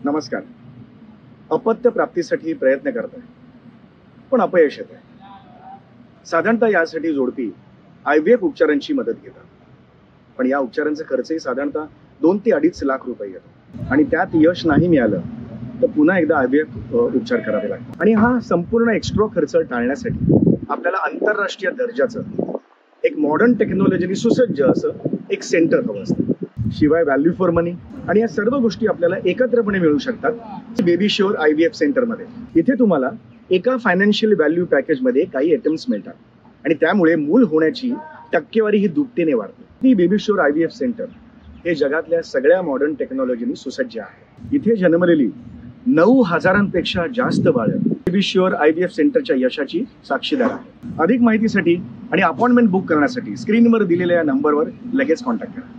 नमस्कार. अपत्य प्राप्तीसाठी प्रयत्न करताय पण अपयश येत आहे. साधारणतः यासाठी जोडपी IVF उपचारांची मदत घेतात. पण या उपचारांचा खर्चही साधारणतः 2 ते 2.5 लाख रुपये येतो आणि त्यात यश नाही मिळालं तर पुन्हा एकदा IVF उपचार करावे लागतात. आणि हा संपूर्ण एक्स्ट्रा खर्च टाळण्यासाठी आपल्याला आंतरराष्ट्रीय दर्जाचं एक मॉडर्न टेक्नॉलॉजीनी सुसज्ज असं एक सेंटर हवं असतं. शिवाय व्हॅल्यू फॉर मनी आणि या सर्व गोष्टी आपल्याला एकत्रपणे मिळू शकतात बेबी शुअर IVF सेंटरमध्ये. इथे तुम्हाला एका फायनान्शियल व्हॅल्यू पॅकेजमध्ये काही आयटम्स मिळतात आणि त्यामुळे मूल होण्याची टक्केवारी ही दुपटीने वाढते. ही बेबी शुअर IVF सेंटर हे जगातल्या सगळ्या मॉडर्न टेक्नॉलॉजीनी सुसज्ज आहे. इथे जन्मलेली 9,000पेक्षा जास्त बाळं बेबी शुअर IVF सेंटरच्या यशाची साक्षीदार आहे. अधिक माहितीसाठी आणि अपॉइंटमेंट बुक करण्यासाठी स्क्रीनवर दिलेल्या या नंबरवर लगेच कॉन्टॅक्ट करा.